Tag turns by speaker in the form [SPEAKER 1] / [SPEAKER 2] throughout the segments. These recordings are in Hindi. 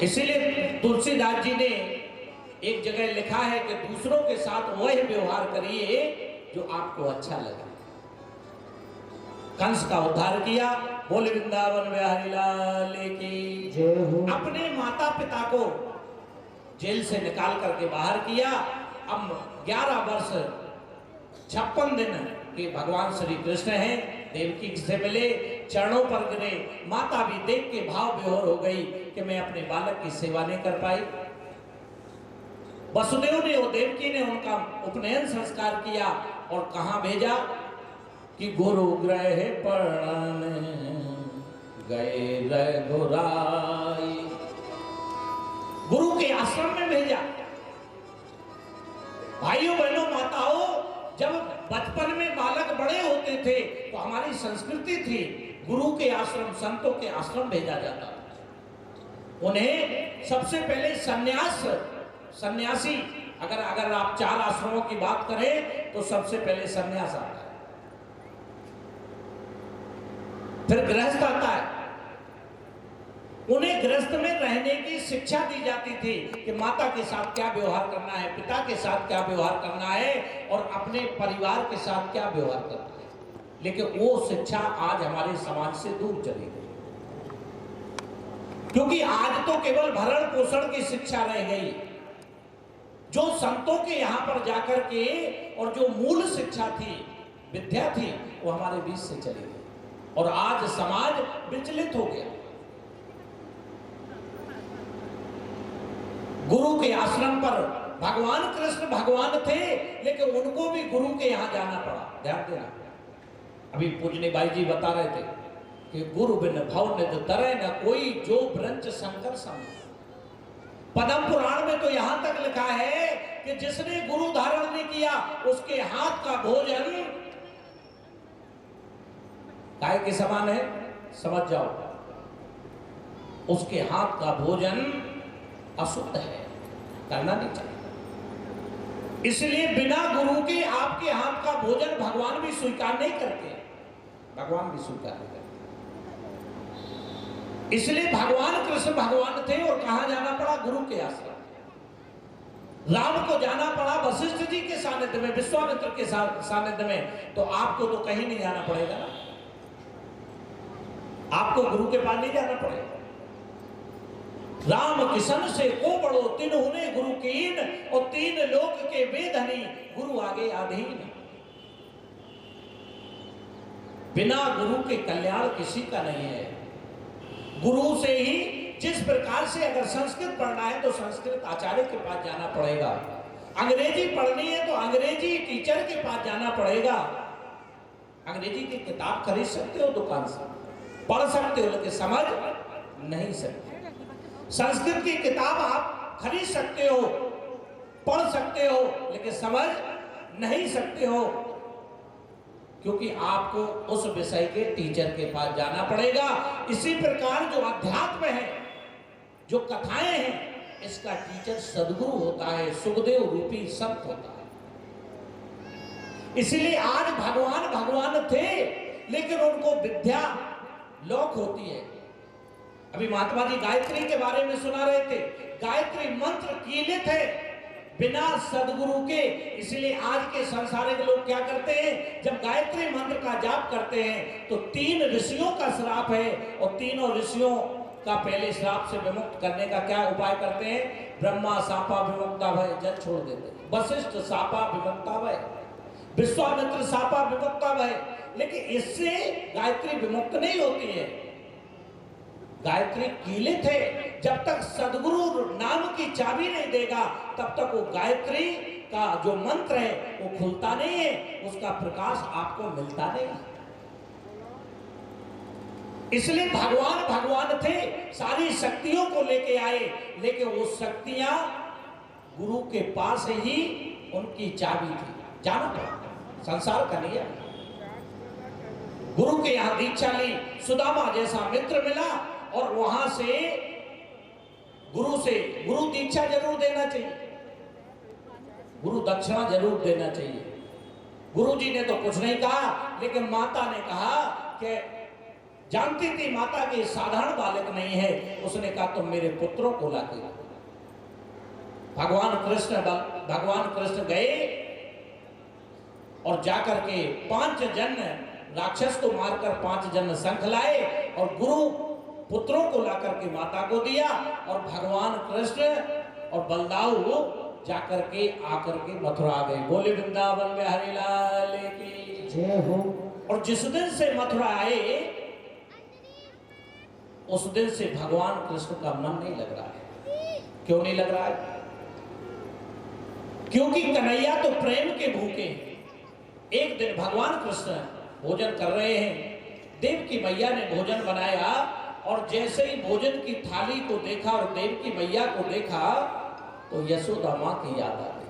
[SPEAKER 1] इसीलिए तुलसीदास जी ने एक जगह लिखा है कि दूसरों के साथ वह व्यवहार करिए जो आपको अच्छा लगे। कंस का उद्धार किया, बोले वृंदावन बिहारी लाल की जय हो। अपने माता पिता को जेल से निकाल करके बाहर किया। अब 11 वर्ष 56 दिन के भगवान श्री कृष्ण हैं, देवकी से मिले, चरणों पर गिरे। माता भी देख के भाव विभोर हो गई कि मैं अपने बालक की सेवा नहीं कर पाई। वसुदेव ने और देवकी ने उनका उपनयन संस्कार किया और कहां भेजा कि गुरु ग्रह पढ़ने गए रघुराई, गुरु के आश्रम में भेजा। भाइयों बहनों माताओं, जब बचपन में बालक बड़े होते थे तो हमारी संस्कृति थी गुरु के आश्रम, संतों के आश्रम भेजा जाता था। उन्हें सबसे पहले सन्यासी, अगर आप 4 आश्रमों की बात करें तो सबसे पहले सन्यास आता है, फिर गृहस्थ आता है। उन्हें गृहस्थ में रहने की शिक्षा दी जाती थी कि माता के साथ क्या व्यवहार करना है, पिता के साथ क्या व्यवहार करना है और अपने परिवार के साथ क्या व्यवहार करना है। लेकिन वो शिक्षा आज हमारे समाज से दूर चली गई, क्योंकि आज तो केवल भरण पोषण की शिक्षा रह गई। जो संतों के यहां पर जाकर के और जो मूल शिक्षा थी, विद्या थी, वो हमारे बीच से चली गई और आज समाज विचलित हो गया। गुरु के आश्रम पर भगवान कृष्ण भगवान थे, लेकिन उनको भी गुरु के यहां जाना पड़ा। ध्यान देना, अभी पूजनी बाई जी बता रहे थे कि गुरु बिन भव निध तरह न कोई, जो ब्रंच शंकर सम। पद्म पुराण में तो यहां तक लिखा है कि जिसने गुरु धारण नहीं किया उसके हाथ का भोजन काय के समान है, समझ जाओ, उसके हाथ का भोजन अशुद्ध है, करना नहीं चाहिए। इसलिए बिना गुरु के आपके हाथ का भोजन भगवान भी स्वीकार नहीं करते, भगवान भी स्वीकार नहीं करते। इसलिए भगवान कृष्ण भगवान थे और कहां जाना पड़ा? गुरु के आश्रम। राम को जाना पड़ा वशिष्ठ जी के सानिध्य में, विश्वामित्र के सानिध्य में, तो आपको तो कहीं नहीं जाना पड़ेगा ना, आपको गुरु के पास नहीं जाना पड़ेगा। राम किशन से को बड़ो तीन होने गुरु कीन, और 3 लोक के वेदहनी गुरु आगे आधीन। बिना गुरु के कल्याण किसी का नहीं है। गुरु से ही, जिस प्रकार से अगर संस्कृत पढ़ना है तो संस्कृत आचार्य के पास जाना पड़ेगा, अंग्रेजी पढ़नी है तो अंग्रेजी टीचर के पास जाना पड़ेगा। अंग्रेजी की किताब खरीद सकते हो दुकान से, पढ़ सकते हो, लेकिन समझ नहीं सकते। संस्कृत की किताब आप खरीद सकते हो, पढ़ सकते हो, लेकिन समझ नहीं सकते हो, क्योंकि आपको उस विषय के टीचर के पास जाना पड़ेगा। इसी प्रकार जो अध्यात्म है, जो कथाएं हैं, इसका टीचर सद्गुरु होता है, सुखदेव रूपी संत होता है। इसलिए आज भगवान भगवान थे, लेकिन उनको विद्या लौक होती है। अभी महात्मा जी गायत्री के बारे में सुना रहे थे। गायत्री मंत्र कीलित है बिना सदगुरु के। इसलिए आज के संसारिक लोग क्या करते हैं, जब गायत्री मंत्र का जाप करते हैं तो 3 ऋषियों का श्राप है, और तीनों ऋषियों का पहले श्राप से विमुक्त करने का क्या उपाय करते हैं? ब्रह्मा सापा विमुक्ता भय, जल छोड़ देते हैं। वशिष्ठ सापा विमुक्ता भय, विश्वामित्र सापा विमुक्ता भय। लेकिन इससे गायत्री विमुक्त नहीं होती है, गायत्री कीलित है। जब तक सदगुरु नाम की चाबी नहीं देगा तब तक वो गायत्री का जो मंत्र है वो खुलता नहीं है, उसका प्रकाश आपको मिलता नहीं। इसलिए भगवान भगवान थे, सारी शक्तियों को लेके आए, लेकिन वो शक्तियां गुरु के पास ही उनकी चाबी थी। जाना पड़ा, संसार का नियम। गुरु के यहां दीक्षा ली, सुदामा जैसा मित्र मिला, और वहां से गुरु दीक्षा जरूर देना चाहिए, गुरु दक्षिणा जरूर देना चाहिए। गुरु जी ने तो कुछ नहीं कहा, लेकिन माता ने कहा कि जानती थी माता के साधारण बालक नहीं है। उसने कहा तुम मेरे पुत्रों को लाके दो। भगवान कृष्ण गए और जाकर के 5 जन राक्षस को मारकर 5 जन शंख लाए और गुरु पुत्रों को लाकर के माता को दिया। और भगवान कृष्ण और बलदाऊ जाकर के आकर के मथुरा आ गए। बोले वृंदावन बिहारी लाल की जय हो। और जिस दिन से मथुरा आए उस दिन से भगवान कृष्ण का मन नहीं लग रहा है। क्यों नहीं लग रहा है? क्योंकि कन्हैया तो प्रेम के भूखे हैं। एक दिन भगवान कृष्ण भोजन कर रहे हैं, देव की मैया ने भोजन बनाया और जैसे ही भोजन की थाली को देखा और देव की मैया को देखा तो यशोदा मां की याद आ गई।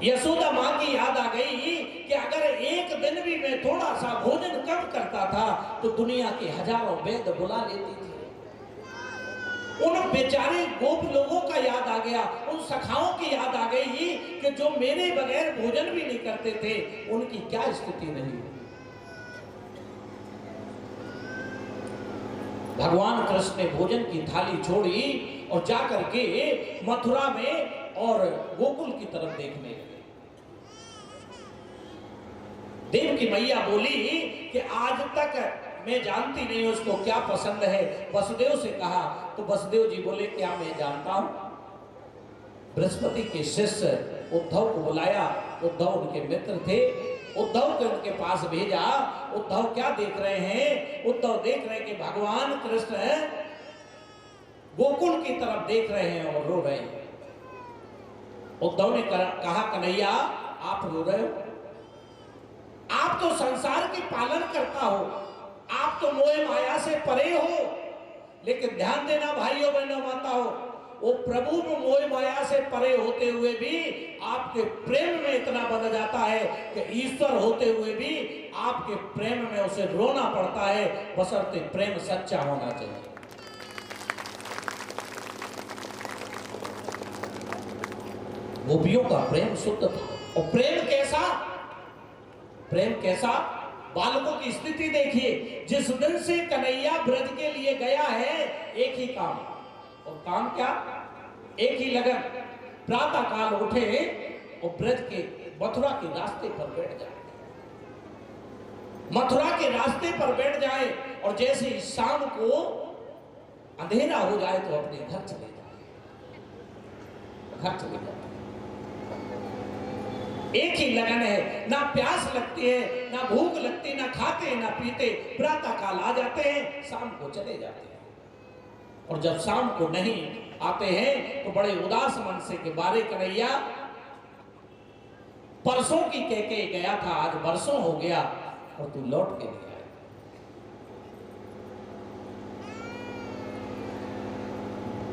[SPEAKER 1] यशोदा मां की याद आ गई कि अगर एक दिन भी मैं थोड़ा सा भोजन कम करता था तो दुनिया के हजारों वैद्य बुला लेती थी। उन बेचारे गोप लोगों का याद आ गया, उन सखाओं की याद आ गई कि जो मेरे बगैर भोजन भी नहीं करते थे, उनकी क्या स्थिति रही। भगवान कृष्ण ने भोजन की थाली छोड़ी और जाकर के मथुरा में और गोकुल की तरफ देखने लगे। देव की मैया बोली कि आज तक मैं जानती नहीं उसको क्या पसंद है। वसुदेव से कहा तो वसुदेव जी बोले क्या मैं जानता हूं। बृहस्पति के शिष्य उद्धव को बुलाया। उद्धव उनके मित्र थे। उद्धव को उनके पास भेजा। उद्धव क्या देख रहे हैं? उद्धव देख रहे हैं कि भगवान कृष्ण गोकुल की तरफ देख रहे हैं और रो रहे हैं। उद्धव ने कहा कन्हैया आप रो रहे हो? आप तो संसार के पालन करता हो, आप तो मोह माया से परे हो। लेकिन ध्यान देना भाइयों बहनों माता हो, वो प्रभु मोह माया से परे होते हुए भी आपके प्रेम में इतना बन जाता है कि ईश्वर होते हुए भी आपके प्रेम में उसे रोना पड़ता है, बशर्ते प्रेम सच्चा होना चाहिए। गोपियों का प्रेम शुद्ध था। और प्रेम कैसा? प्रेम कैसा? बालकों की स्थिति देखिए। जिस दिन से कन्हैया ब्रज के लिए गया है एक ही काम, और काम क्या? एक ही लगन। प्रातः काल उठे और ब्रज के मथुरा के रास्ते पर बैठ जाए। मथुरा के रास्ते पर बैठ जाए और जैसे ही शाम को अंधेरा हो जाए तो अपने घर चले जाए। घर चले जाए। एक ही लगन है, ना प्यास लगती है, ना भूख लगती, ना खाते ना पीते। प्रातः काल आ जाते हैं, शाम को चले जाते हैं। और जब शाम को नहीं आते हैं तो बड़े उदास मन से के बारे कन्हैया परसों की कह के गया था, आज बरसों हो गया और तू लौट के नहीं आया।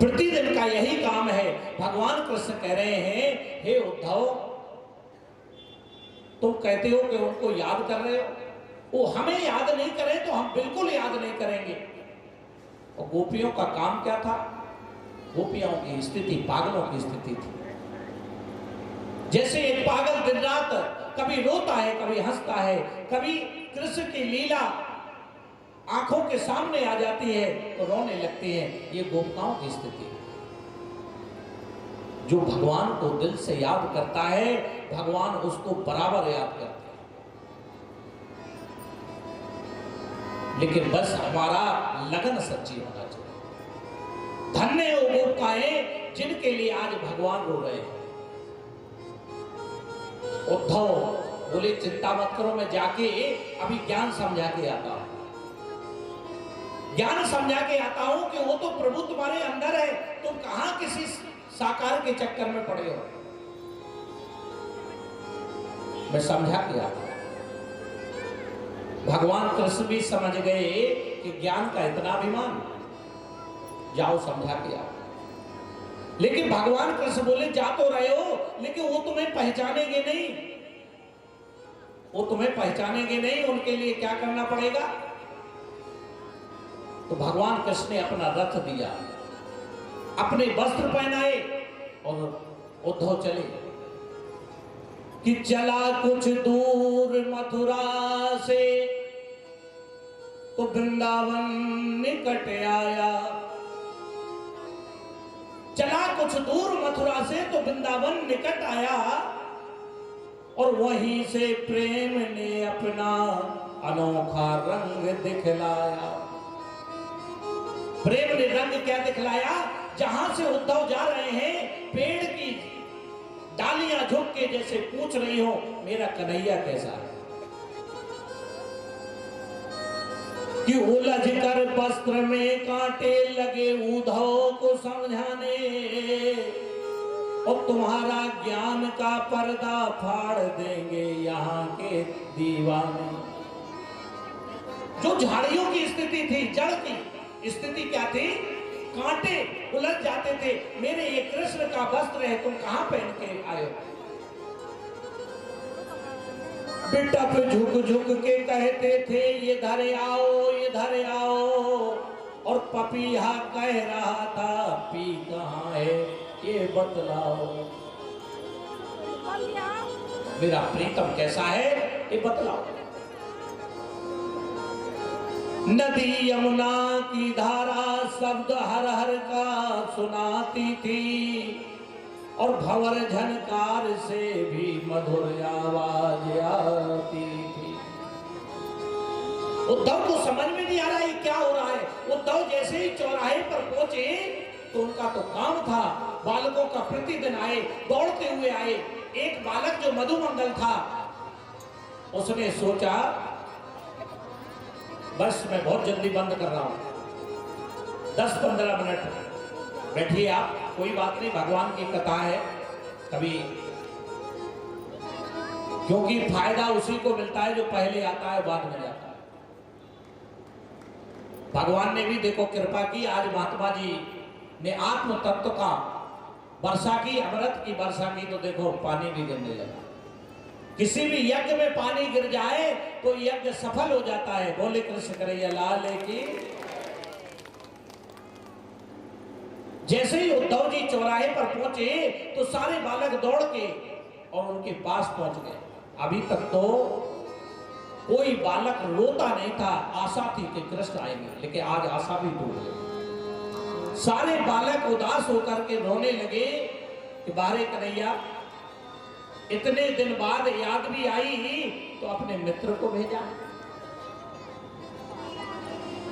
[SPEAKER 1] प्रतिदिन का यही काम है। भगवान कृष्ण कह रहे हैं हे उद्धव, तुम कहते हो कि उनको याद कर रहे हो, वो हमें याद नहीं करें तो हम बिल्कुल याद नहीं करेंगे। और गोपियों का काम क्या था? गोपियों की स्थिति पागलों की स्थिति थी। जैसे एक पागल दिन रात कभी रोता है, कभी हंसता है, कभी कृष्ण की लीला आंखों के सामने आ जाती है तो रोने लगती है। ये गोपिकाओं की स्थिति है। जो भगवान को दिल से याद करता है, भगवान उसको बराबर याद करते हैं। लेकिन बस हमारा लगन सच्ची होना चाहिए। धन्य वो गोपिकाएं जिनके लिए आज भगवान रो रहे हैं। उद्धव बोले चिंता मत करो, मैं जाके अभी ज्ञान समझा के आता हूं। ज्ञान समझा के आता हूं कि वो तो प्रभु तुम्हारे अंदर है, तुम कहां किसी साकार के चक्कर में पड़े हो। मैं समझा के आता हूं। भगवान कृष्ण भी समझ गए कि ज्ञान का इतना अभिमान, जाओ समझा के आओ। लेकिन भगवान कृष्ण बोले जा तो रहे हो, लेकिन वो तुम्हें पहचानेंगे नहीं। वो तुम्हें पहचानेंगे नहीं, उनके लिए क्या करना पड़ेगा? तो भगवान कृष्ण ने अपना रथ दिया, अपने वस्त्र पहनाए और उद्धव चले। कि चला कुछ दूर मथुरा से तो वृंदावन निकट आया। चला कुछ दूर मथुरा से तो वृंदावन निकट आया, और वहीं से प्रेम ने अपना अनोखा रंग दिखलाया। प्रेम ने रंग क्या दिखलाया? जहां से उद्धव जा रहे हैं, पेड़ की डालियां झुक के जैसे पूछ रही हो मेरा कन्हैया कैसा है, कि उलझ कर वस्त्र में कांटे लगे उद्धव को समझाने, और तुम्हारा ज्ञान का पर्दा फाड़ देंगे यहाँ के दीवाने। जो झाड़ियों की स्थिति थी, जड़ की स्थिति क्या थी? कांटे उलझ जाते थे। मेरे ये कृष्ण का वस्त्र है, तुम कहां पहन के आए हो? बेटा पे झुक झुक के कहते थे ये धरे आओ, ये धरे आओ, और पपीहा कह रहा था पी कहां है ये बतलाओ। मेरा प्रीतम कैसा है ये बतलाओ। नदी यमुना की धारा शब्द हर हर का सुनाती थी, और भंवर झनकार से भी मधुर आवाज आती थी। उद्धव को समझ में नहीं आ रहा है क्या हो रहा है। उद्धव जैसे ही चौराहे पर पहुंचे तो उनका तो काम था, बालकों का प्रतिदिन आए, दौड़ते हुए आए। एक बालक जो मधुमंगल था, उसने सोचा बस मैं बहुत जल्दी बंद कर रहा हूं, 10-15 मिनट बैठिए आप, कोई बात नहीं, भगवान की कथा है कभी, क्योंकि फायदा उसी को मिलता है जो पहले आता है बाद में जाता है। भगवान ने भी देखो कृपा की, आज महात्मा जी ने आत्म तत्व का वर्षा की, अमृत की वर्षा की, तो देखो पानी भी गिरने लगा। किसी भी यज्ञ में पानी गिर जाए तो यज्ञ सफल हो जाता है। बोले कृष्ण कन्हैया लाल की। जैसे ही उद्धव जी चौराहे पर पहुंचे तो सारे बालक दौड़ के और उनके पास पहुंच गए। अभी तक तो कोई बालक रोता नहीं था, आशा थी कि कृष्ण आएंगे, लेकिन आज आशा भी टूट गई। सारे बालक उदास होकर के रोने लगे कि बारे कन्हैया, इतने दिन बाद याद भी आई तो अपने मित्र को भेजा।